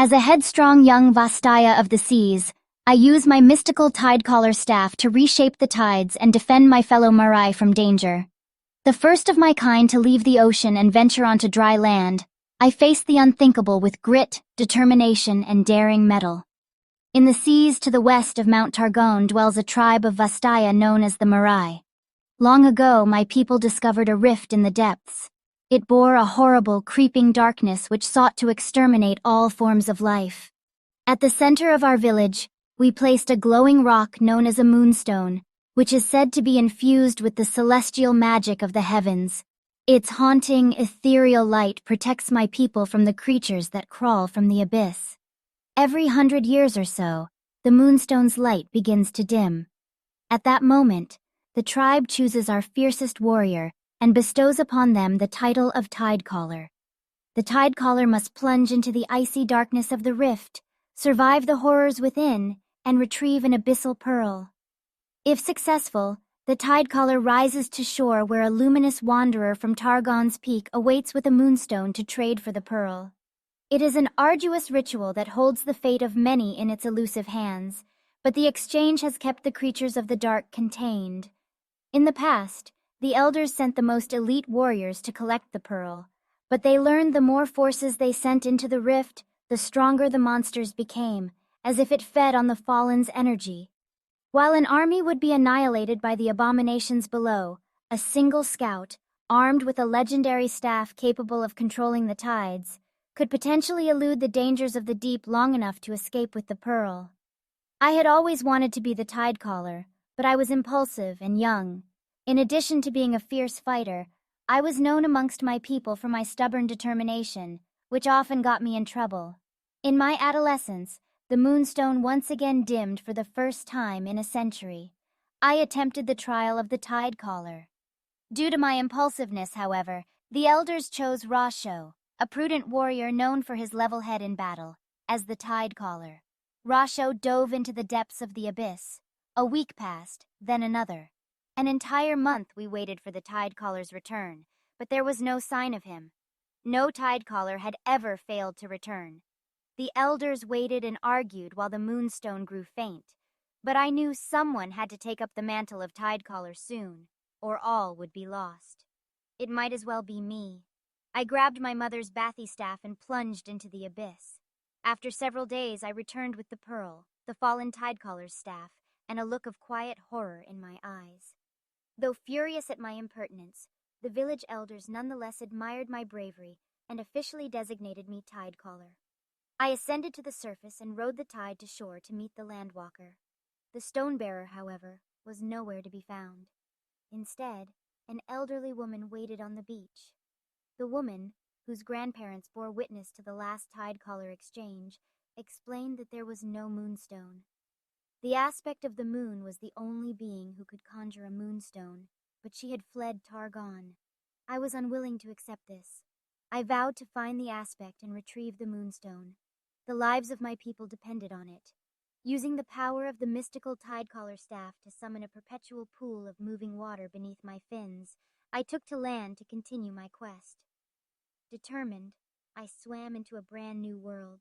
As a headstrong young Vastaya of the seas, I use my mystical Tidecaller staff to reshape the tides and defend my fellow Marai from danger. The first of my kind to leave the ocean and venture onto dry land, I face the unthinkable with grit, determination, and daring mettle. In the seas to the west of Mount Targon dwells a tribe of Vastaya known as the Marai. Long ago, my people discovered a rift in the depths. It bore a horrible, creeping darkness which sought to exterminate all forms of life. At the center of our village, we placed a glowing rock known as a moonstone, which is said to be infused with the celestial magic of the heavens. Its haunting, ethereal light protects my people from the creatures that crawl from the abyss. Every 100 years or so, the moonstone's light begins to dim. At that moment, the tribe chooses our fiercest warrior and bestows upon them the title of Tidecaller. The Tidecaller must plunge into the icy darkness of the rift, survive the horrors within, and retrieve an abyssal pearl. If successful, the Tidecaller rises to shore where a luminous wanderer from Targon's peak awaits with a moonstone to trade for the pearl. It is an arduous ritual that holds the fate of many in its elusive hands, but the exchange has kept the creatures of the dark contained. In the past, the elders sent the most elite warriors to collect the pearl, but they learned the more forces they sent into the rift, the stronger the monsters became, as if it fed on the fallen's energy. While an army would be annihilated by the abominations below, a single scout, armed with a legendary staff capable of controlling the tides, could potentially elude the dangers of the deep long enough to escape with the pearl. I had always wanted to be the Tidecaller, but I was impulsive and young. In addition to being a fierce fighter, I was known amongst my people for my stubborn determination, which often got me in trouble. In my adolescence, the moonstone once again dimmed for the first time in a century. I attempted the trial of the Tidecaller. Due to my impulsiveness, however, the elders chose Rasho, a prudent warrior known for his level head in battle, as the Tidecaller. Rasho dove into the depths of the abyss. A week passed, then another. An entire month we waited for the Tidecaller's return, but there was no sign of him. No Tidecaller had ever failed to return. The elders waited and argued while the moonstone grew faint, but I knew someone had to take up the mantle of Tidecaller soon, or all would be lost. It might as well be me. I grabbed my mother's bathy staff and plunged into the abyss. After several days, I returned with the pearl, the fallen Tidecaller's staff, and a look of quiet horror in my eyes. Though furious at my impertinence, the village elders nonetheless admired my bravery and officially designated me Tidecaller. I ascended to the surface and rode the tide to shore to meet the landwalker. The stone-bearer, however, was nowhere to be found. Instead, an elderly woman waited on the beach. The woman, whose grandparents bore witness to the last Tidecaller exchange, explained that there was no moonstone. The aspect of the moon was the only being who could conjure a moonstone, but she had fled Targon. I was unwilling to accept this. I vowed to find the aspect and retrieve the moonstone. The lives of my people depended on it. Using the power of the mystical Tidecaller staff to summon a perpetual pool of moving water beneath my fins, I took to land to continue my quest. Determined, I swam into a brand new world.